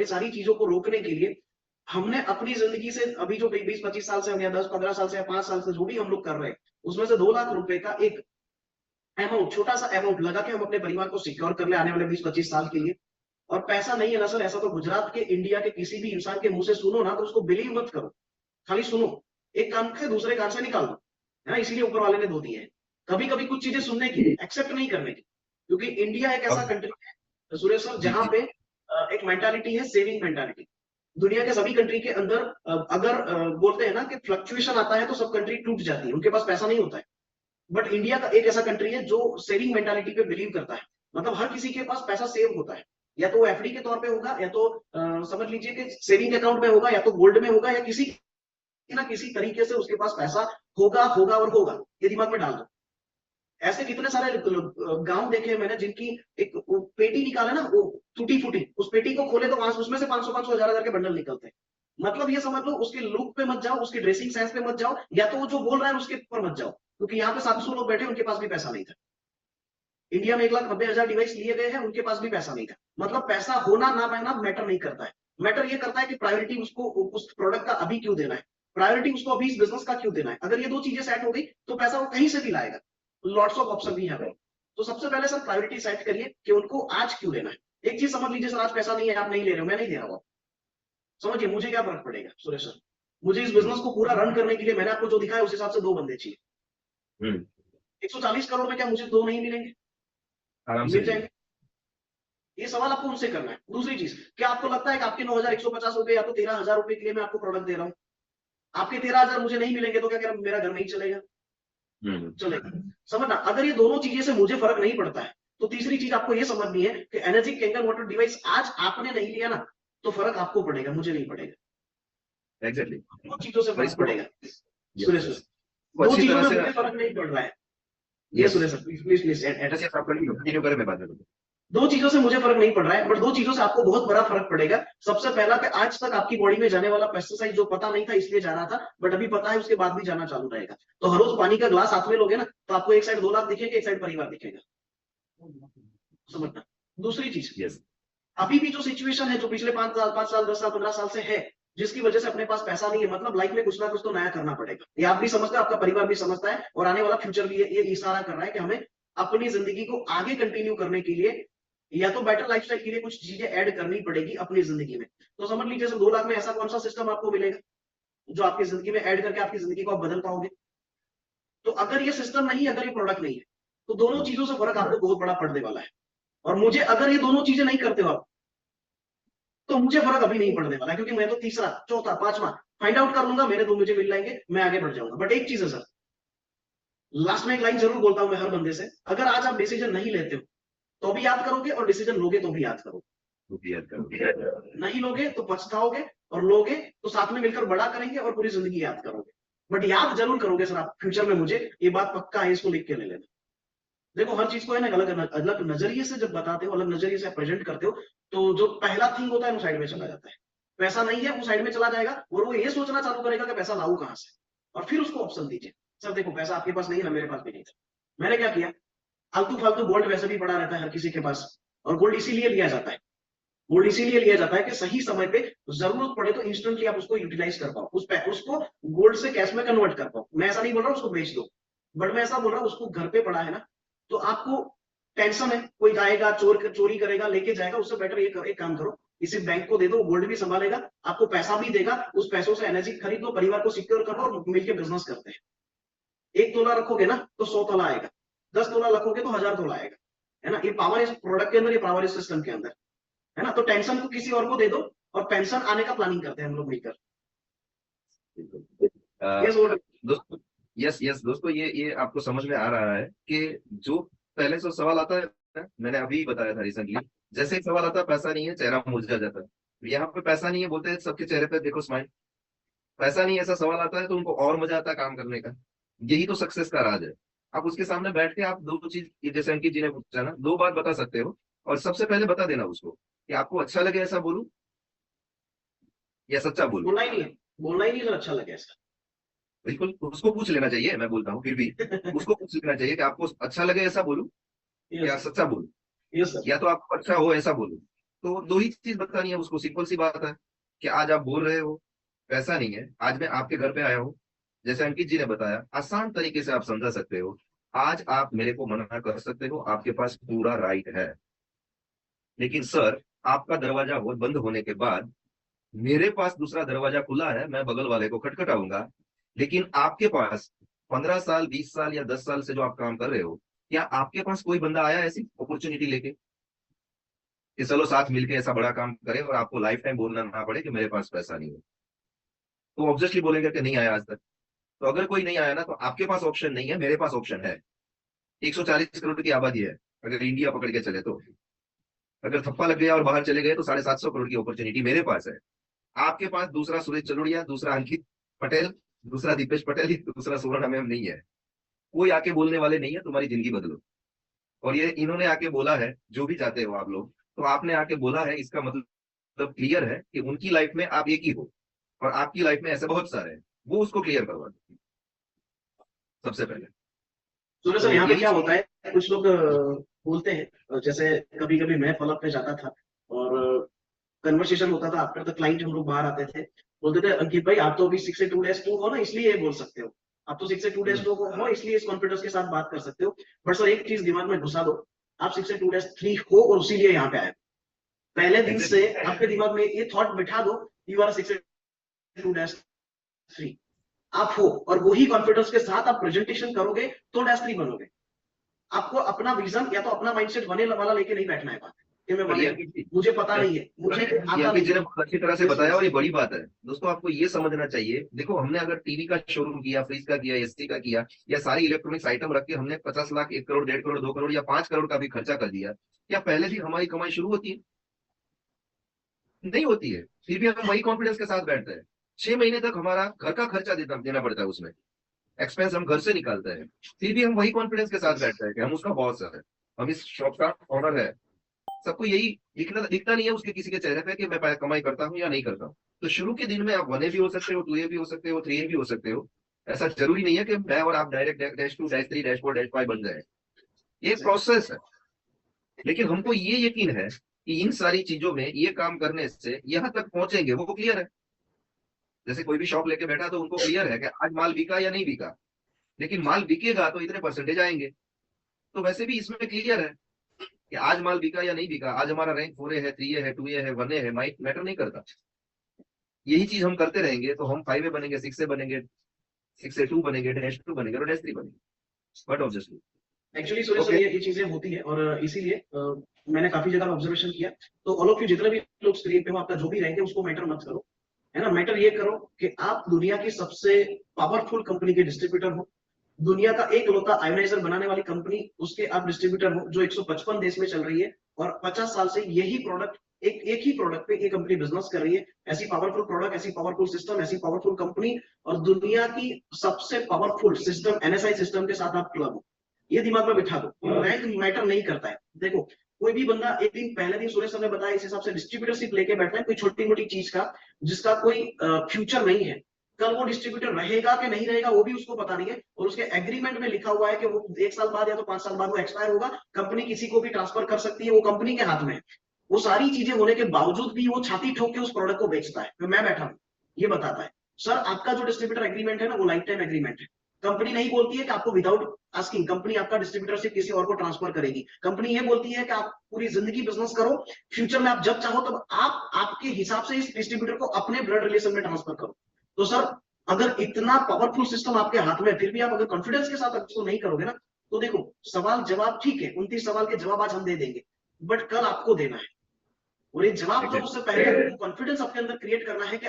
ये सारी चीजों को रोकने के लिए हमने अपनी जिंदगी से अभी जो 20-25 साल से हम या 10-15 साल से या 5 साल से जो भी हम लोग कर रहे हैं, उसमें से 2 लाख रुपए का एक अमाउंट, छोटा सा अमाउंट लगा के हम अपने परिवार को सिक्योर कर ले आने वाले 20-25 साल के लिए। और पैसा नहीं है ना सर, ऐसा तो गुजरात के, इंडिया के किसी भी इंसान के मुंह से सुनो ना तो उसको बिलीव मत करो, खाली सुनो, एक कान से दूसरे कान से निकाल दो, है ना। इसीलिए ऊपर वाले ने दो दिए हैं। कभी कभी कुछ चीजें सुनने की, एक्सेप्ट नहीं करने की, क्योंकि इंडिया एक ऐसा अब कंट्री है सुरेश सर जी जहां जी पे एक मेंटालिटी है, सेविंग मेंटालिटी। दुनिया के सभी कंट्री के अंदर अगर बोलते हैं ना कि फ्लक्चुएशन आता है तो सब कंट्री टूट जाती है, उनके पास पैसा नहीं होता है। बट इंडिया का एक ऐसा कंट्री है जो सेविंग मेंटालिटी पे बिलीव करता है। मतलब हर किसी के पास पैसा सेव होता है, या तो वो एफडी के तौर पे होगा, या तो समझ लीजिए कि सेविंग अकाउंट में होगा, या तो गोल्ड में होगा, या किसी ना किसी तरीके से उसके पास पैसा होगा होगा और होगा, ये दिमाग में डाल दो। ऐसे कितने सारे गांव देखे हैं मैंने जिनकी एक वो पेटी निकाले ना, वो टूटी फूटी, उस पेटी को खोले तो वहां उसमें से 500-500 हजार के बंडल निकलते हैं। मतलब ये समझ लो, उसके लुक पे मत जाओ, उसकी ड्रेसिंग सेंस पे मत जाओ, या तो वो जो बोल रहा है उसके ऊपर मत जाओ, क्योंकि यहाँ पे 700 लोग बैठे, उनके पास भी पैसा नहीं था। इंडिया में 1,90,000 डिवाइस लिए गए हैं, उनके पास भी पैसा नहीं था। मतलब पैसा होना ना पाना मैटर नहीं करता है। मैटर ये करता है कि प्रायोरिटी उसको उस प्रोडक्ट का अभी क्यों देना है, प्रायोरिटी उसको अभी इस बिजनेस का क्यों देना है। अगर ये दो चीजें सेट हो गई तो पैसा वो कहीं से भी लाएगा, लॉट्स ऑफ ऑप्शन भी है। तो सबसे पहले सर प्रायोरिटी सेट करिए कि उनको आज क्यों लेना है। एक चीज समझ लीजिए सर, आज पैसा नहीं है, आप नहीं ले रहे हो, मैं नहीं दे रहा हूँ, समझिए मुझे क्या फर्क पड़ेगा सुरेश सर। मुझे इस बिजनेस को पूरा रन करने के लिए मैंने आपको जो दिखाया उस हिसाब से 2 बंदे चाहिए। हम्म 140 करोड़ में क्या मुझे 2 नहीं मिलेंगे? आराम से मिल मिलेगा। जाएंगे। ये सवाल आपको उनसे करना है। दूसरी चीज, क्या आपको लगता है कि आपके 9,150 रुपए या तो 13,000 रुपए के लिए मैं आपको प्रोडक्ट दे रहा हूँ, आपके 13,000 मुझे नहीं मिलेंगे तो क्या मेरा घर नहीं चलेगा? हम्म चलेगा। समझना, अगर ये दोनों चीजें से मुझे फर्क नहीं पड़ता है, तो तीसरी चीज आपको ये समझनी है कि एनर्जी कैंगन वाटर डिवाइस आज आपने नहीं लिया ना, तो फर्क आपको पड़ेगा, मुझे नहीं पड़ेगा। एग्जैक्टली। दो चीजों से तो फर्क इसको पड़ेगा यस सुरेश सर। यस वो दो अच्छी चीजों तरह में से मुझे फर्क नहीं पड़ रहा है। ये yes Suresh sir please please please yes yes आप कंटिन्यू करें मैं बात करूँ। दो चीजों से मुझे फर्क नहीं पड़ रहा है, बट दो चीजों से आपको बहुत बड़ा फर्क पड़ेगा। सबसे पहला कि आज तक आपकी बॉडी में जाने वाला पेस्टिसाइड जो पता नहीं था इसलिए जा रहा था, बट अभी पता है, उसके बाद भी जाना चालू रहेगा। तो हर रोज पानी का ग्लास हाथ में लोगे ना, तो आपको एक साइड 2 लाख दिखेगा, एक साइड परिवार दिखेगा, समझना। दूसरी चीज, यस अभी भी जो सिचुएशन है, जो पिछले 5 साल 5 साल 10 साल 15 साल से है, जिसकी वजह से अपने पास पैसा नहीं है, मतलब लाइफ में कुछ ना कुछ तो नया करना पड़ेगा। ये आप भी समझते हैं, आपका परिवार भी समझता है, और आने वाला फ्यूचर भी ये इशारा कर रहा है कि हमें अपनी जिंदगी को आगे कंटिन्यू करने के लिए या तो बेटर लाइफस्टाइल के लिए कुछ चीजें ऐड करनी पड़ेगी अपनी जिंदगी में। तो समझ लीजिए सर, 2 लाख में ऐसा कौन सा सिस्टम आपको मिलेगा जो आपकी जिंदगी में ऐड करके आपकी जिंदगी को आप बदल पाओगे? तो अगर ये सिस्टम नहीं, अगर ये प्रोडक्ट नहीं है, तो दोनों चीजों से फर्क आपको बहुत बड़ा पड़ने वाला है। और मुझे, अगर ये दोनों चीजें नहीं करते हो आप, तो मुझे फर्क अभी नहीं पड़ने वाला है, क्योंकि मैं तो तीसरा चौथा पांचवा फाइंड आउट कर लूंगा, मेरे दो मुझे मिल जाएंगे, मैं आगे बढ़ जाऊंगा। बट एक चीज है सर, लास्ट में एक लाइन जरूर बोलता हूं मैं हर बंदे से, अगर आज आप डिसीजन नहीं लेते हो तो भी याद करोगे, और डिसीजन लोगे तो भी याद करोगे। वो भी याद करो। नहीं लोगे तो पछताओगे, और लोगे तो साथ में मिलकर बड़ा करेंगे और पूरी जिंदगी याद करोगे। बट याद जरूर करोगे सर आप फ्यूचर में, मुझे ये बात पक्का है, इसको लिख के ले लेना। देखो हर चीज को है ना अलग अलग नजरिए से जब बताते हो, अलग नजरिए से प्रेजेंट करते हो, तो जो पहला थिंग होता है वो साइड में चला जाता है। पैसा नहीं है वो साइड में चला जाएगा, और वो ये सोचना चालू करेगा कि पैसा लाऊं कहां से, और फिर उसको ऑप्शन दीजिए। सर देखो पैसा आपके पास नहीं है ना, मेरे पास भी नहीं था, मैंने क्या किया, फालतू फालतू गोल्ड वैसे भी पड़ा रहता है हर किसी के पास, और गोल्ड इसीलिए लिया जाता है, गोल्ड इसीलिए लिया जाता है कि सही समय पे जरूरत पड़े तो इंस्टेंटली आप उसको यूटिलाइज कर पाओ, उसको गोल्ड से कैश में कन्वर्ट कर पाओ। मैं ऐसा नहीं बोल रहा उसको बेच दो, बट मैं ऐसा बोल रहा हूँ उसको घर पे पड़ा है ना, तो आपको टेंशन है कोई आएगा चोरी करेगा लेके जाएगा, उससे बेटर एक काम करो, इसे बैंक को दे दो, गोल्ड भी संभालेगा, आपको पैसा भी देगा, उस पैसों से एनर्जी खरीद लो, परिवार को सिक्योर करो, और मिलकर बिजनेस करते हैं। 1 तोला रखोगे ना तो 100 तोला आएगा, 10 तोला रखोगे तो 1000 तोला आएगा, है ना। ये पावर इस प्रोडक्ट के अंदर, ये पावर इस सिस्टम के अंदर, है ना। तो टेंशन को किसी और को दे दो, और पेंशन आने का प्लानिंग करते हैं हम लोग मिलकर। बिल्कुल। ये सोच। दोस्तों यस यस दोस्तों ये आपको समझ में आ रहा है कि जो पहले से सवाल आता है, मैंने अभी बताया था रिसेंटली, जैसे ही सवाल आता है पैसा नहीं है चेहरा मुरझा जाता है। यहाँ पे पैसा नहीं है बोलते हैं, सबके चेहरे पे देखो स्माइल। पैसा नहीं है ऐसा सवाल आता है तो उनको और मजा आता है काम करने का। यही तो सक्सेस का राज है। आप उसके सामने बैठ के आप दो चीज, जैसे अंकित जी ने पूछा ना, 2 बात बता सकते हो, और सबसे पहले बता देना उसको कि आपको अच्छा लगे ऐसा बोलूं या सच्चा बोलूं। बोलना ही नहीं है, बोलना ही नहीं सर, अच्छा लगे ऐसा। बिल्कुल उसको पूछ लेना चाहिए, मैं बोलता हूँ फिर भी उसको पूछ लेना चाहिए कि आपको अच्छा लगे ऐसा बोलूं यस या सच्चा बोलूं, यस सर। या तो आपको अच्छा हो ऐसा बोलूं। तो दो ही चीज बतानी है उसको, सिंपल सी बात है कि आज आप बोल रहे हो पैसा नहीं है, आज मैं आपके घर पे आया हूँ, जैसे अंकित जी ने बताया आसान तरीके से आप समझा सकते हो। आज आप मेरे को मना कर सकते हो, आपके पास पूरा राइट है, लेकिन सर आपका दरवाजा बंद होने के बाद मेरे पास दूसरा दरवाजा खुला है, मैं बगल वाले को खटखटाऊंगा, लेकिन आपके पास 15 साल 20 साल या 10 साल से जो आप काम कर रहे हो, क्या आपके पास कोई बंदा आया ऐसी अपॉर्चुनिटी लेके कि चलो साथ मिलके ऐसा बड़ा काम करें और आपको लाइफ टाइम बोलना ना पड़े कि मेरे पास पैसा नहीं है? तो ऑब्वियसली बोलेंगे कि नहीं आया आज तक। तो अगर कोई नहीं आया ना, तो आपके पास ऑप्शन नहीं है, मेरे पास ऑप्शन है। 140 करोड़ की आबादी है, अगर इंडिया पकड़ के चले तो, अगर थप्पा लग गया और बाहर चले गए तो 750 करोड़ की अपॉर्चुनिटी मेरे पास है। आपके पास दूसरा सुरेश चलोड़िया, दूसरा अंकित पटेल, दूसरा दीपेश पटेल, दूसरा सुवर्ण मैम नहीं है। कोई आके बोलने वाले नहीं है तुम्हारी जिंदगी बदलो। और ये इन्होंने आके बोला है, जो भी चाहते हो आप लोग, तो आपने आके बोला है, इसका मतलब क्लियर है कि उनकी लाइफ में आप एक ही हो और आपकी लाइफ में ऐसे बहुत सारे हैं, वो उसको क्लियर करवा दो सबसे पहले। सूर्य सर, तो यहाँ पे यही क्या चीज होता है, कुछ लोग बोलते हैं, जैसे कभी कभी मैं फॉलोअप पे जाता था और कन्वर्सेशन होता था आफ्टर द क्लाइंट, हम लोग बाहर आते थे, बोलते थे अंकित भाई आप तो अभी 6 से 2 डेज टू हो ना, इसलिए ये बोल सकते हो, आप तो 6 से 2 डेज टू हो इसलिए इस कॉन्फिडेंस के साथ बात कर सकते हो। बट सर एक चीज दिमाग में घुसा दो, आप 6 से 2 डेज 3 हो और इसीलिए यहाँ पे आए। पहले दिन से आपके दिमाग में ये थॉट बिठा दो, यू आर 6 से 2 डेज 3, आप हो, और वही कॉन्फिडेंस के साथ आप प्रेजेंटेशन करोगे तो डैश 3 बनोगे। आपको अपना विजन या तो अपना माइंडसेट बने वाला लेके नहीं बैठना है, बात कि मैं बने, मुझे पता नहीं है, मुझे आता अंकित जी नहीं ने है। बहुत अच्छी तरह से बताया और ये बड़ी बात है दोस्तों, आपको ये समझना चाहिए। देखो हमने अगर टीवी का शोरूम किया, फ्रिज का किया, एसी का किया, या सारी इलेक्ट्रॉनिक्स आइटम रख के हमने 50 लाख 1 करोड़ 1.5 करोड़ 2 करोड़ या 5 करोड़ का भी खर्चा कर दिया, क्या पहले दिन हमारी कमाई शुरू होती है? नहीं होती है। फिर भी हम वही कॉन्फिडेंस के साथ बैठते हैं। 6 महीने तक हमारा घर का खर्चा देना पड़ता है, उसमें एक्सपेंस हम घर से निकालते हैं, फिर भी हम वही कॉन्फिडेंस के साथ बैठते हैं कि हम उसका बॉस है, हम इस शॉप का ऑनर है। सबको यही दिखता नहीं है उसके किसी के चेहरे पे कि मैं कमाई करता हूँ या नहीं करता हूँ। तो शुरू के दिन में आप 1A भी हो सकते हो, 2A भी हो सकते हो, 3A भी हो सकते हो। ऐसा जरूरी नहीं है कि मैं और आप डायरेक्ट -2 -3 -4 -5 बन जाए। ये प्रोसेस है, लेकिन हमको ये यकीन है कि इन सारी चीजों में ये काम करने से यहाँ तक पहुंचेंगे, वो क्लियर है। जैसे कोई भी शॉप लेके बैठा तो उनको क्लियर है कि आज माल बिका या नहीं बिका, लेकिन माल बिकेगा तो इतने परसेंटेज आएंगे। तो वैसे भी इसमें क्लियर है कि आज माल बिका या नहीं बिका, आज हमारा रैंक 4A है, 3A है, 2A है, 1A है, मैटर नहीं करता। यही चीज हम करते रहेंगे तो हम 5A बनेंगे, 6A बनेंगे, 6A2 बनेंगे, -2 बनेंगे और -3 बनेंगे। But obviously actually Surya sir ये चीजें होती है, और इसीलिए मैंने काफी जगह ऑब्जर्वेशन किया, तो ऑल ऑफ यू जितने भी लोग स्क्रीन पे हो, आपका जो भी रैंक है उसको मैटर मत करो, है ना। मैटर ये करो कि आप दुनिया की सबसे पावरफुल कंपनी के डिस्ट्रीब्यूटर हो, दुनिया का एक लौता आयोनाइजर बनाने वाली कंपनी, उसके आप डिस्ट्रीब्यूटर हो, जो 155 देश में चल रही है, और 50 साल से यही प्रोडक्ट, एक ही प्रोडक्ट पे ये कंपनी बिजनेस कर रही है। ऐसी पावरफुल प्रोडक्ट, ऐसी पावरफुल सिस्टम, ऐसी पावरफुल कंपनी, और दुनिया की सबसे पावरफुल सिस्टम NSI सिस्टम के साथ आप क्लब हो, ये दिमाग में बिठा दो। रैंक मैटर नहीं करता है। देखो कोई भी बंदा एक दिन, पहले दिन सुरेश सर ने बताया, इस हिसाब से डिस्ट्रीब्यूटरशिप लेके बैठा है कोई छोटी मोटी चीज का, जिसका कोई फ्यूचर नहीं है, कल वो डिस्ट्रीब्यूटर रहेगा कि नहीं रहेगा वो भी उसको पता नहीं है, और उसके एग्रीमेंट में लिखा हुआ है कि वो 1 साल बाद या तो 5 साल बाद वो एक्सपायर होगा, कंपनी किसी को भी ट्रांसफर कर सकती है, वो कंपनी के हाथ में है। वो सारी चीजें होने के बावजूद भी वो छाती ठोक के उस प्रोडक्ट को बेचता है। तो मैं बैठा हूं, ये बताता है सर आपका जो डिस्ट्रीब्यूटर एग्रीमेंट है ना, वो लाइफ टाइम एग्रीमेंट है। कंपनी नहीं बोलती है कि आपको विदाउट आस्किंग कंपनी आपका डिस्ट्रीब्यूटरशिप किसी और को ट्रांसफर करेगी। कंपनी ये बोलती है कि आप पूरी जिंदगी बिजनेस करो, फ्यूचर में आप जब चाहो तब आप आपके हिसाब से इस डिस्ट्रीब्यूटर को अपने ब्लड रिलेशन में ट्रांसफर करो। तो सर अगर इतना पावरफुल सिस्टम आपके हाथ में, फिर भी आप अगर कॉन्फिडेंस के साथ इसको नहीं करोगे ना, तो देखो सवाल जवाब ठीक है, 29 सवाल के जवाब आज हम दे देंगे, बट कल आपको देना है, और ये जवाब दो उससे पहले कॉन्फिडेंस आपके अंदर क्रिएट करना है कि